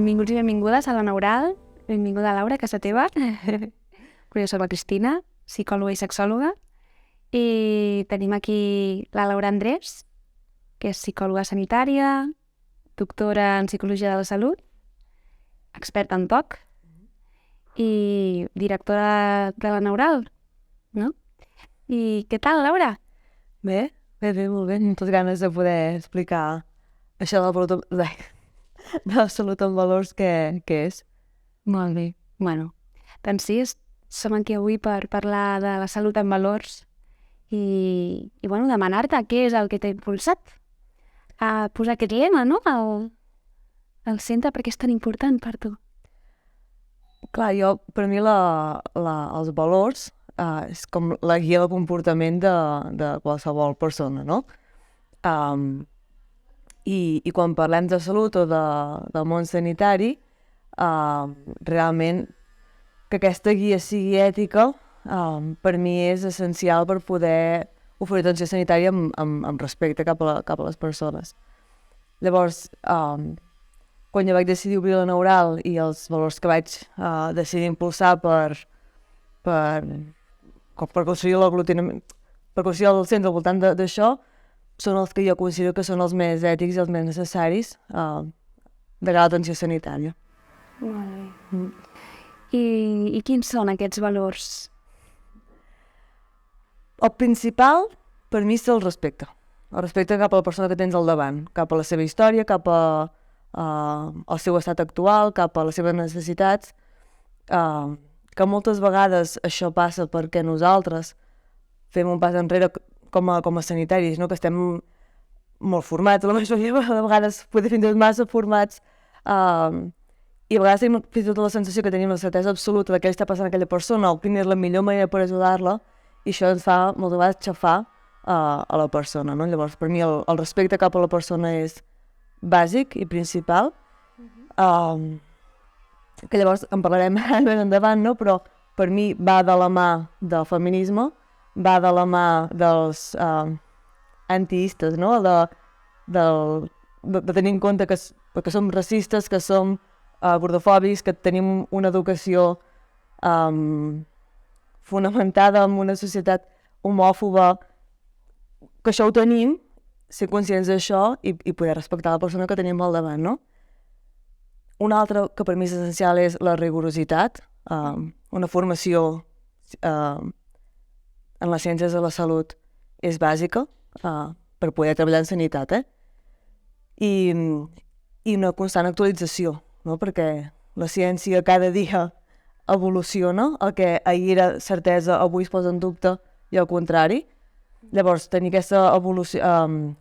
Benvinguts i benvingudes a la Neural. Benvinguda, Laura, a casa teva. Jo soc la Cristina, psicòloga i sexòloga. I tenim aquí la Laura Andrés, que és psicòloga sanitària, doctora en psicologia de la salut, experta en TOC i directora de la Neural, no? I què tal, Laura? Bé, molt bé. Amb totes ganes de poder explicar això de la salut en valors que és. Molt bé. Bueno, doncs sí, som aquí avui per parlar de la salut en valors i bueno, demanar-te què és el que t'ha impulsat a posar aquest lema, no?, al centre, perquè és tan important per tu. Clar, per mi els valors és com la guia del comportament de qualsevol persona, no? I quan parlem de salut o del món sanitari, realment que aquesta guia sigui ètica per mi és essencial per poder oferir atenció sanitària amb respecte cap a les persones. Llavors, quan jo vaig decidir obrir la Neural i els valors que vaig decidir impulsar per construir l'aglutinament, per construir el centre al voltant d'això, són els que jo considero que són els més ètics i els més necessaris de cara a l'atenció sanitària. Molt bé. I quins són aquests valors? El principal, per mi, és el respecte. El respecte cap a la persona que tens al davant, cap a la seva història, cap al seu estat actual, cap a les seves necessitats, que moltes vegades això passa perquè nosaltres fem un pas enrere com a sanitaris, no? Que estem molt formats, la majoria de vegades potser fins i tot massa formats, i a vegades tenim fins i tot la sensació que tenim la certesa absoluta de què està passant a aquella persona o quina és la millor manera per ajudar-la, i això ens fa moltes vegades xafar a la persona, no? Llavors, per mi el respecte cap a la persona és bàsic i principal, que llavors en parlarem més endavant, no? Però per mi va de la mà del feminisme, va de la mà dels antiistes, no? De tenir en compte que som racistes, que som gordofòbics, que tenim una educació fonamentada en una societat homòfoba, que això ho tenim, ser conscients d'això i poder respectar la persona que tenim al davant, no? Un altre que per mi és essencial és la rigorositat, una formació en les ciències de la salut és bàsica per poder treballar en sanitat, i una constant actualització, no? Perquè la ciència cada dia evoluciona, el que ahir era certesa avui es posa en dubte i al contrari. Llavors, tenir aquesta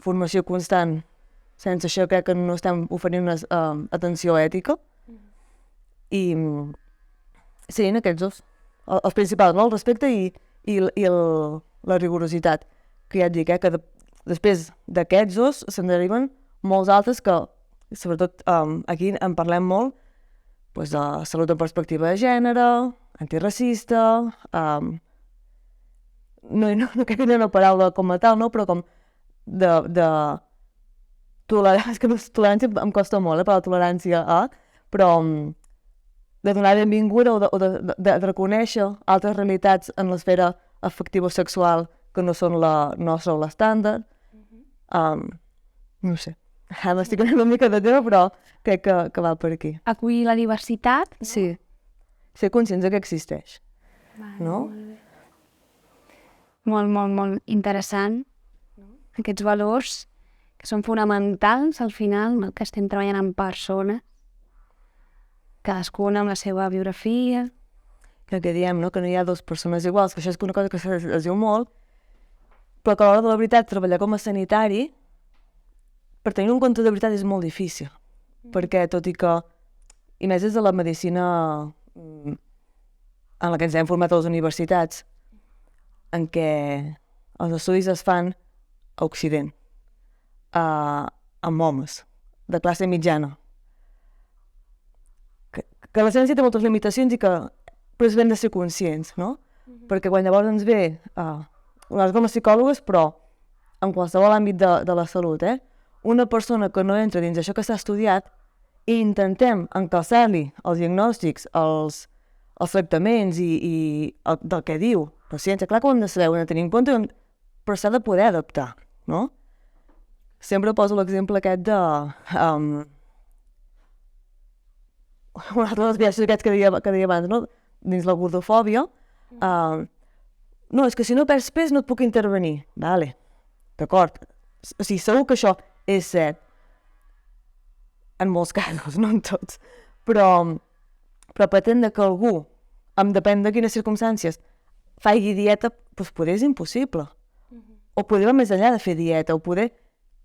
formació constant, sense això crec que no estem oferint una atenció ètica, i serien aquests dos, els principals, no? El respecte i la rigorositat, que ja et dic, que després d'aquests dos se'n deriven molts altres que, sobretot aquí en parlem molt, doncs de salut en perspectiva de gènere, antiracista, no crec que hi ha una paraula com a tal, no? Però com de tolerància, és que tolerància em costa molt, per la tolerància però de donar benvinguda o de reconèixer altres realitats en l'esfera afectiva sexual que no són la nostra o l'estàndard. No sé, m'estic una mica de tema, però crec que va per aquí. Acollir la diversitat. Sí, ser conscients que existeix, no? Molt, molt, molt interessant. Aquests valors que són fonamentals al final, no? Que estem treballant amb persones, cadascuna amb la seva biografia. Que diem, no? Que no hi ha dues persones iguals, que això és una cosa que es diu molt, però que a l'hora de la veritat treballar com a sanitari, per tenir un compte de veritat és molt difícil, perquè tot i que, i més des de la medicina en la que ens hem format a les universitats, en què els estudis es fan a Occident, amb homes, de classe mitjana, que la ciència té moltes limitacions i que però hem de ser conscients, no? Perquè quan llavors ens ve, nosaltres com a psicòlogues, però en qualsevol àmbit de la salut, una persona que no entra dins això que s'ha estudiat i intentem encalçar-li els diagnòstics, els tractaments i del que diu la ciència. Clar que ho hem de saber, ho hem de tenir en compte, però s'ha de poder adaptar, no? Sempre poso l'exemple aquest de... un altre dels viatges aquests que deia abans, no? Dins la gordofòbia. No, és que si no perds pes no et puc intervenir. Vale, d'acord. O sigui, segur que això és cert. En molts casos, no en tots. Però pretendre que algú, depèn de quines circumstàncies, faci dieta, doncs poder és impossible. O poder va més enllà de fer dieta, o poder...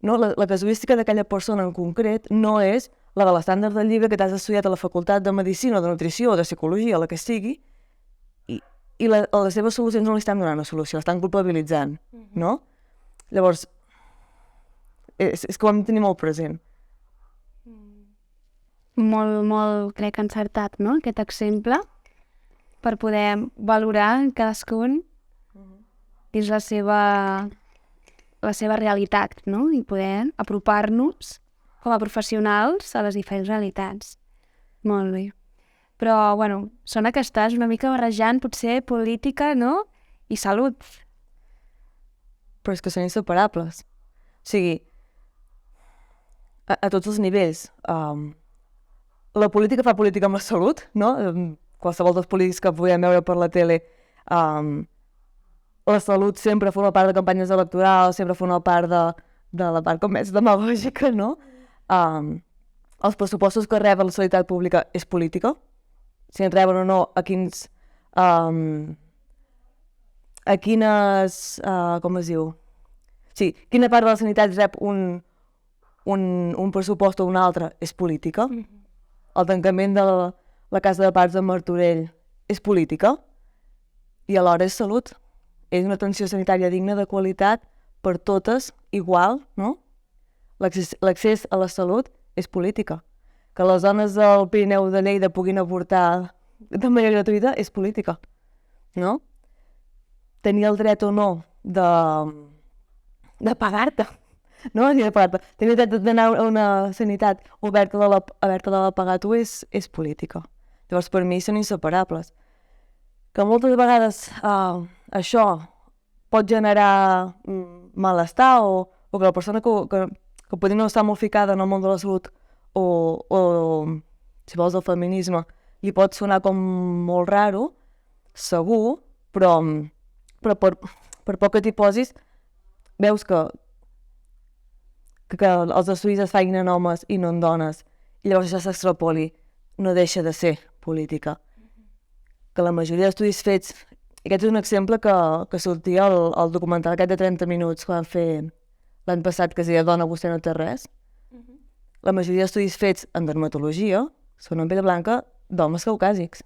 No, la casuística d'aquella persona en concret no és la de l'estàndard del llibre que t'has estudiat a la facultat de Medicina o de Nutrició o de Psicologia, la que sigui, i les seves solucions no li estan donant una solució, l'estan culpabilitzant, no? Llavors, és que ho hem de tenir molt present. Molt, crec, encertat, no?, aquest exemple, per poder valorar cadascun dins la seva realitat, no?, i poder apropar-nos com a professionals a les diferents realitats. Molt bé. Però, bueno, sona que estàs una mica barrejant potser política, no?, i salut. Però és que són inseparables. O sigui, a tots els nivells. La política fa política amb la salut, no? Qualsevol dels polítics que podem veure per la tele, la salut sempre forma part de campanyes electorals, sempre forma part de la part com més demagògica, no? Els pressupostos que reben la sanitat pública és política. Si en reben o no, a quines... com es diu? Sí, quina part de la sanitat rep un pressupost o un altre és política. El tancament de la casa de parts de Martorell és política i alhora és salut. És una atenció sanitària digna de qualitat per totes igual, no? L'accés a la salut és política. Que les dones del Pirineu de Lleida puguin avortar de manera gratuïta és política, no? Tenir el dret o no de pagar-te, no? Tenir el dret d'anar a una sanitat oberta de la pagar tu és política. Llavors, per mi són inseparables. Que moltes vegades això pot generar malestar o que la persona que potser no està molt ficada en el món de la salut o si vols, el feminisme, li pot sonar com molt raro, segur, però per poc que t'hi posis, veus que els estudis es facin en homes i no en dones, i llavors això s'extrapoli, no deixa de ser política. Que la majoria d'estudis fets, aquest és un exemple que sortia al documental aquest de 30 minuts que van fer l'any passat, que es deia Dona, vostè no té res. La majoria d'estudis fets en dermatologia són en pell blanca d'homes caucàsics.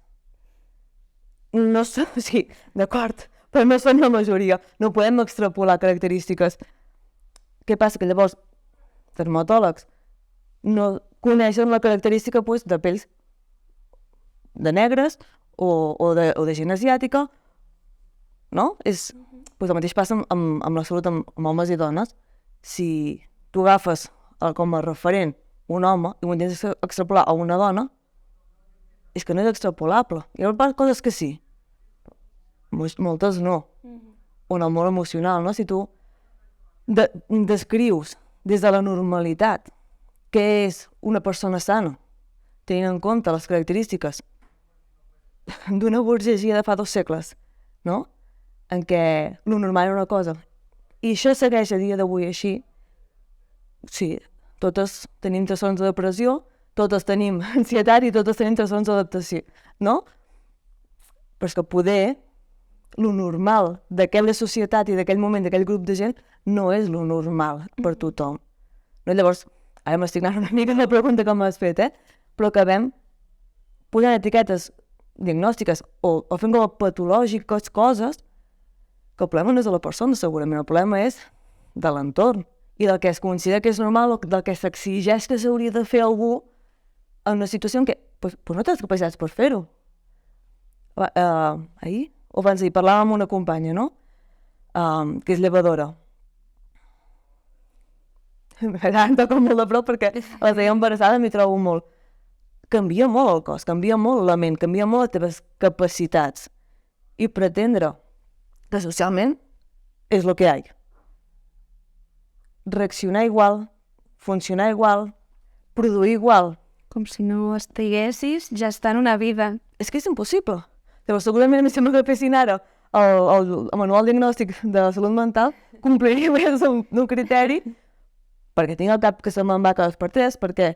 No sé, sí, d'acord, però no són la majoria. No podem extrapolar característiques. Què passa? Que llavors dermatòlegs no coneixen la característica de pells de negres o de gent asiàtica, no? El mateix passa amb la salut amb homes i dones. Si tu agafes com a referent un home i ho intentes extrapolar a una dona, és que no és extrapolable. Hi ha coses que sí, moltes no. O en el món emocional, no? Si tu descrius des de la normalitat què és una persona sana, tenint en compte les característiques d'una burgesia de fa 2 segles, no? En què lo normal era una cosa. I això segueix a dia d'avui així. Sí, totes tenim trastorns de depressió, totes tenim ansietat i totes tenim trastorns d'adaptació, no? Però és que poder lo normal d'aquella societat i d'aquell moment, d'aquell grup de gent, no és lo normal per tothom. No? Llavors, ara m'estic anant una mica en la pregunta que m'has fet, però acabem posant etiquetes diagnòstiques o fent com a patològiques coses que el problema no és de la persona, segurament, el problema és de l'entorn i del que es considera que és normal o del que s'exigeix que s'hauria de fer algú en una situació en què no tens capacitats per fer-ho. Ahir, o abans d'ahir, parlàvem amb una companya, no? Que és llevadora. Ara em toca molt de prop perquè la veia embarassada, m'hi trobo molt. canvia molt el cos, canvia molt la ment, canvia molt les teves capacitats. I pretendre que socialment és el que hi ha. Reaccionar igual, funcionar igual, produir igual. Com si no estiguessis gestant una vida. És que és impossible. Llavors, segurament, em sembla que fessin ara el manual diagnòstic de salut mental compliria més d'un criteri perquè tinc el cap que se me'n va cada 2 per 3, perquè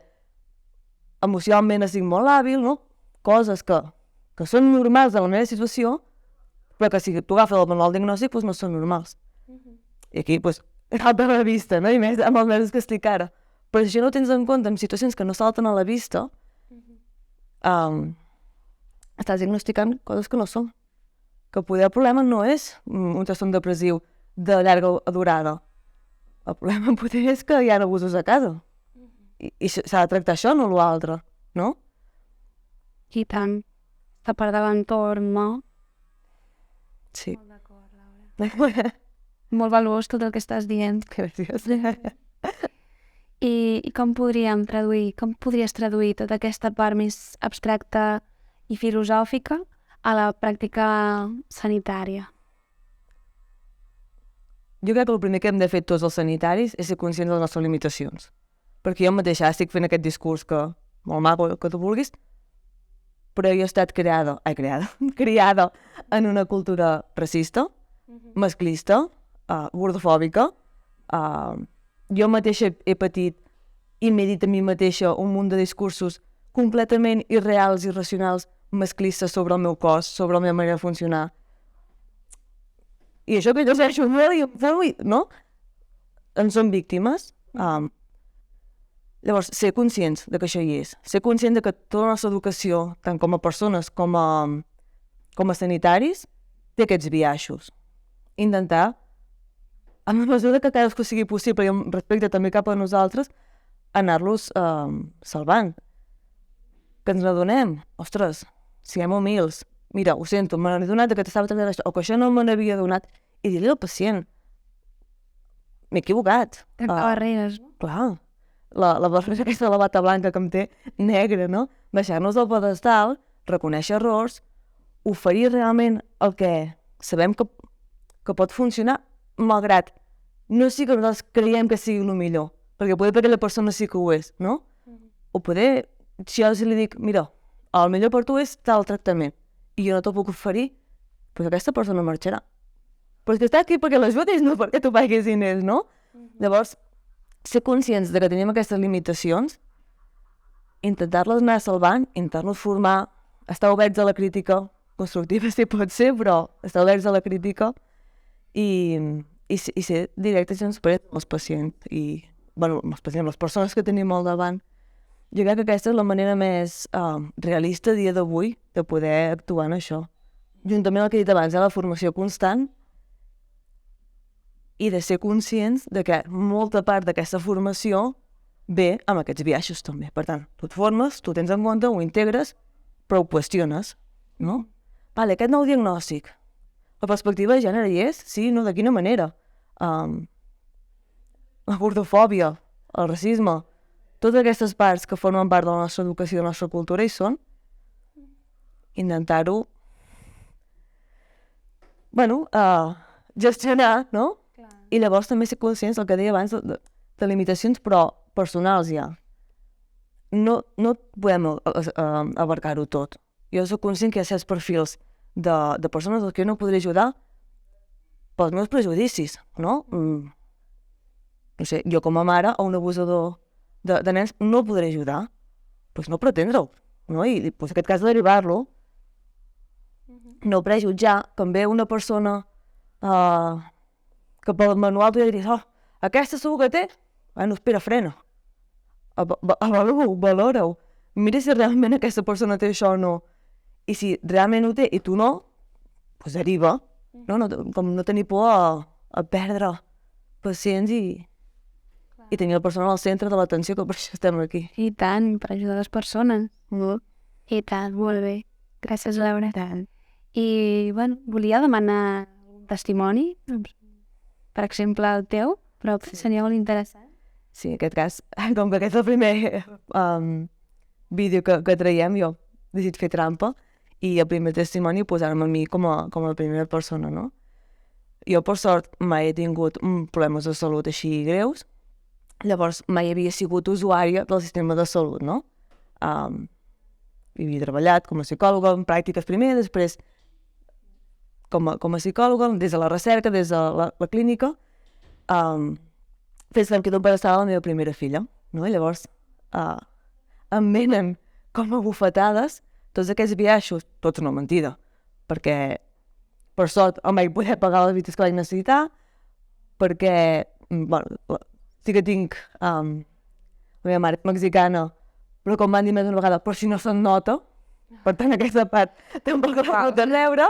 emocionalment estic molt hàbil, no? Coses que són normals en la meva situació, però que si tu agafes el manual diagnòstic doncs no són normals. I aquí, doncs, salta a la vista, no? I més amb els mesos que estic ara. Però si això no ho tens en compte en situacions que no salten a la vista, estàs diagnosticant coses que no són. Que poder el problema no és un trastorn depressiu de llarga durada. El problema potser és que hi ha abusos a casa. I s'ha de tractar això, no l'altre, no? I tant. Està part de l'entorn, no? Sí. Molt d'acord, Laura. Molt valuós tot el que estàs dient. Gràcies. I com podries traduir tota aquesta part més abstracta i filosòfica a la pràctica sanitària? Jo crec que el primer que hem de fer tots els sanitaris és ser conscients de les nostres limitacions. Perquè jo mateixa estic fent aquest discurs que, molt maco, que tu vulguis, però jo he estat criada en una cultura racista, masclista, gordofòbica. Jo mateixa he patit i m'he dit a mi mateixa un munt de discursos completament irreals i irracionals masclistes sobre el meu cos, sobre la meva manera de funcionar. I això que jo sento molt i no? En són víctimes. Llavors, ser conscients de que això hi és. Ser conscient de que tota la nostra educació, tant com a persones com a sanitaris, té aquests biaixos. Intentar, en la mesura que cadascú sigui possible i amb respecte també cap a nosaltres, anar-los salvant. Que ens n'adonem, ostres, siguem humils. Mira, ho sento, me n'he adonat que t'estava traient això, o que això no me n'havia adonat. I dir-li al pacient, m'he equivocat. Trencar barreres, no? Clar, la barrera aquesta de la bata blanca que em té negra, no? Baixar-nos del pedestal, reconèixer errors, oferir realment el que sabem que pot funcionar, malgrat no sigui que nosaltres creiem que sigui el millor, perquè poder per aquella persona sí que ho és, no? O poder, si jo li dic, mira, el millor per tu és tal tractament, i jo no t'ho puc oferir, doncs aquesta persona marxarà. Però és que està aquí perquè l'ajudis, no perquè tu paguis diners, no? Llavors, ser conscients de que tenim aquestes limitacions, intentar-les anar salvant, intentar-nos formar, estar oberts a la crítica, constructiva si pot ser, però estar oberts a la crítica i ser directes i transparents amb els pacients i, bueno, amb els pacients, amb les persones que tenim al davant. Jo crec que aquesta és la manera més realista a dia d'avui de poder actuar en això. Juntament amb el que he dit abans, la formació constant i de ser conscients de que molta part d'aquesta formació ve amb aquests biaixos també. Per tant, tu et formes, tu tens en compte, ho integres, però ho qüestiones, no? Vale, aquest nou diagnòstic, la perspectiva de gènere hi és? Sí, no, de quina manera? La gordofòbia, el racisme, totes aquestes parts que formen part de la nostra educació i de la nostra cultura hi són, intentar-ho, bueno, gestionar, no? I llavors també ser conscients del que deia abans de limitacions, però personals ja. No podem abarcar-ho tot. Jo soc conscient que hi ha certs perfils de persones que jo no podré ajudar pels meus prejudicis, no? No sé, jo com a mare a un abusador de nens no el podré ajudar, doncs no pretendre-ho, no? I en aquest cas derivar-lo, no prejutjar, que em ve una persona que pel manual tu ja diries, aquesta segur que té? Bueno, espera, frena. Valora-ho. Mira si realment aquesta persona té això o no. I si realment ho té i tu no, doncs deriva. Com no tenir por a perdre pacients i tenir la persona al centre de l'atenció, que per això estem aquí. I tant, per ajudar les persones. I tant, molt bé. Gràcies, Laura. I, bueno, volia demanar un testimoni, per exemple, el teu, però seria molt interessant. Sí, en aquest cas, com que aquest és el primer vídeo que traiem, jo he decidit fer trampa i el primer testimoni posar-me a mi com a primera persona, no? Jo, per sort, mai he tingut problemes de salut així greus, llavors mai havia sigut usuària del sistema de salut, no? Havia treballat com a psicòloga en pràctiques primer, després com a psicòloga, des de la recerca, des de la clínica, fins que tot estava la meva primera filla, no? I llavors em venen com a bufetades tots aquests biaixos, tots no mentida, perquè per sort em vaig poder pagar les visites que vaig necessitar, perquè, bueno, sí que tinc la meva mare mexicana, però com m'han dit més d'una vegada, però si no se'n nota, per tant aquesta part tampoc la pot treure,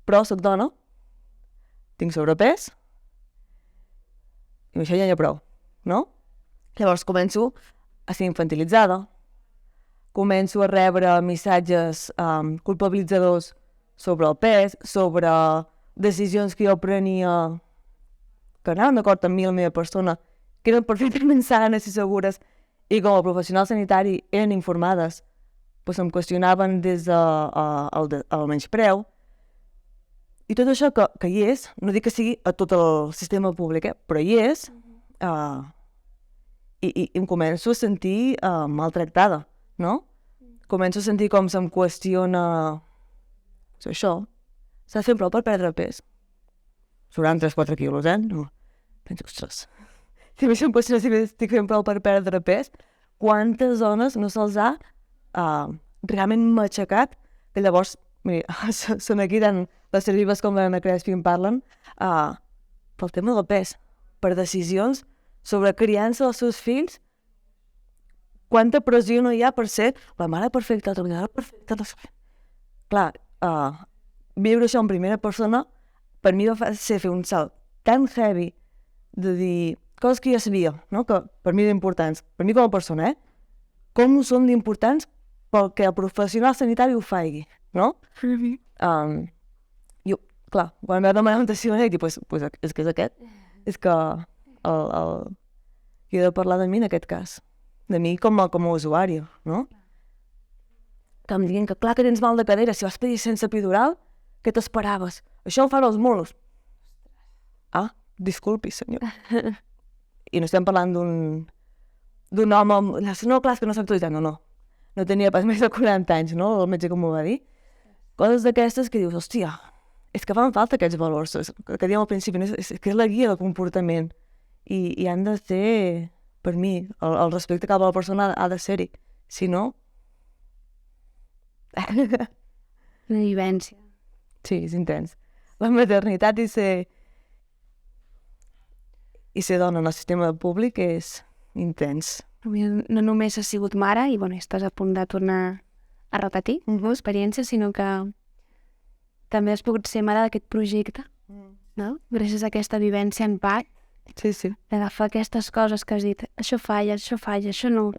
però soc dona, tinc sobrepès, i això ja n'hi ha prou, no? Llavors començo a ser infantilitzada, començo a rebre missatges culpabilitzadors sobre el pes, sobre decisions que jo prenia que anaven d'acord amb mi, la meva persona, que eren perfectament sanes i segures, i com a professional sanitari eren informades, doncs em qüestionaven des del menyspreu, i tot això que hi és, no dic que sigui a tot el sistema públic, però hi és, i em començo a sentir maltractada, no? Començo a sentir com se'm qüestiona això, s'ha de fer prou per perdre pes. Sobraran 3-4 quilos, no? Penso, ostres, si m'hi qüestiona si estic fent prou per perdre pes, quantes dones no se'ls ha realment matxacat, que llavors, mira, són aquí tant les cervives com l'Anna Crespi en parlen, pel tema del pes, per decisions sobre criança dels seus fills, quanta pressió no hi ha per ser la mare perfecta, la treballadora perfecta, no sé. Clar, viure això en primera persona, per mi va ser fer un salt tan heavy de dir coses que ja sabia, no? Que per mi eren importants, per mi com a persona, com ho són d'importants pel que el professional sanitari ho faci, no? Jo, clar, quan em va demanar l'alimentació, dic, és que és aquest, és que he de parlar de mi en aquest cas, de mi com a usuària, no? Que em diguin que clar que tens mal de cadera, si vas pedir sense epidural, què t'esperaves? Això ho fan els monos. Disculpi, senyor. I no estem parlant d'un home... No, clar, és que no s'ha actualitzat, no. No tenia pas més de 40 anys, no? El metge que m'ho va dir. Coses d'aquestes que dius, hòstia, és que fan falta aquests valors, que dèiem al principi, és que és la guia del comportament. I han de ser, per mi, el respecte cap a la persona ha de ser-hi. Si no... Una vivència. Sí, és intens. La maternitat i ser dona en el sistema públic és intens. No només has sigut mare i estàs a punt de tornar a repetir l'experiència, sinó que també has pogut ser mare d'aquest projecte, no? Gràcies a aquesta vivència en part, Sí. d'agafar aquestes coses que has dit, això falla, això no,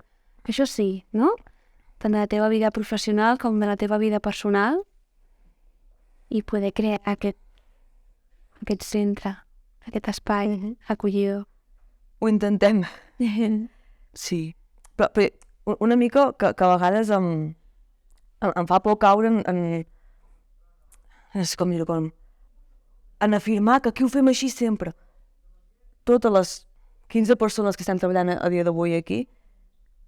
això sí, no? Tant de la teva vida professional com de la teva vida personal, i poder crear aquest centre, aquest espai acollidor. Ho intentem. Sí. Però una mica que a vegades em fa por caure en com dir-ho, en afirmar que aquí ho fem així sempre. Totes les 15 persones que estan treballant a dia d'avui aquí,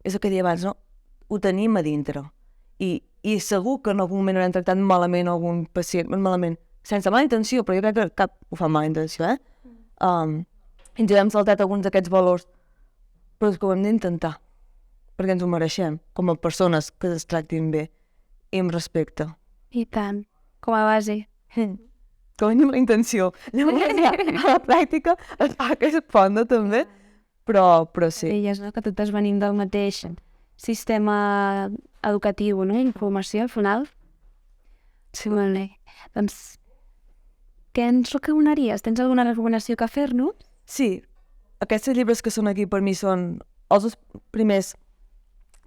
és el que deia abans, no? Ho tenim a dintre. I segur que en algun moment haurem tractat malament algun pacient, malament, sense mala intenció, però jo crec que cap ho fa amb mala intenció, ens hem saltat alguns d'aquests valors, però és que ho hem d'intentar, perquè ens ho mereixem, com a persones que es tractin bé i amb respecte. I tant, com a base. Com a mínim la intenció. A la pràctica es fa que es fonda també, però sí. Deies, no?, que totes venim del mateix sistema educatiu, no?, informació al final. Sí, molt bé. Doncs, què ens recomanaries? Tens alguna recomanació que fer-nos? Sí, aquests llibres que són aquí per mi són els dos primers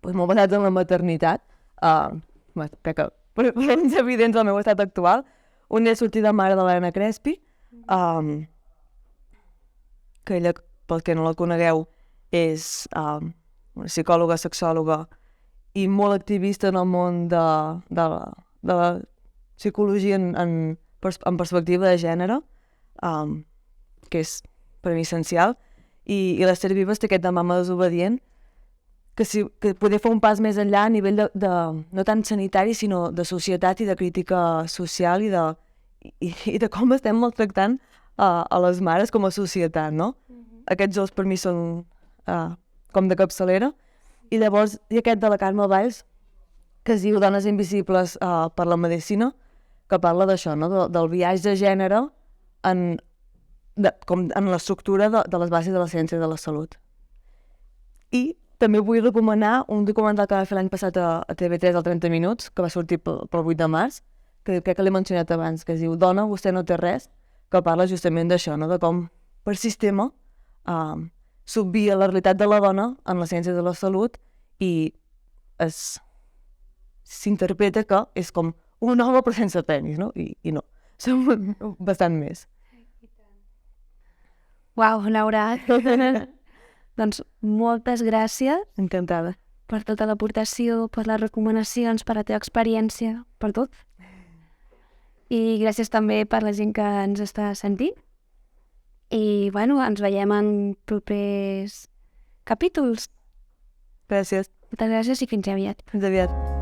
molt basats en la maternitat, crec que per raons evidents del meu estat actual. Un és Sortida mare de l'Anna Crespi, que ella, pel que no la conegueu, és una psicòloga, sexòloga i molt activista en el món de la psicologia en perspectiva de gènere, que és per mi essencial, i l'Ester Vives té aquest de mama desobedient, que poder fer un pas més enllà a nivell no tant sanitari, sinó de societat i de crítica social i de com estem maltractant a les mares com a societat, no? Aquests dos per mi són com de capçalera. I llavors hi ha aquest de la Carme Valls, que es diu Dones invisibles per la medicina, que parla d'això, no? Del biaix de gènere en l'estructura de les bases de la ciència de la salut. I també vull recomanar un documental que va fer l'any passat a TV3 al 30 minuts, que va sortir pel 8 de març, que crec que l'he mencionat abans, que es diu Dona, vostè no té res, que parla justament d'això, no? De com per sistema s'obvia la realitat de la dona en la ciència de la salut i s'interpreta que és com un home però sense penis, no? I no, som bastant més. Uau, Laura, doncs moltes gràcies. Encantada. Per tota l'aportació, per les recomanacions, per la teva experiència, per tot. I gràcies també per la gent que ens està sentint. I, bueno, ens veiem en propers capítols. Gràcies. Moltes gràcies i fins aviat. Fins aviat.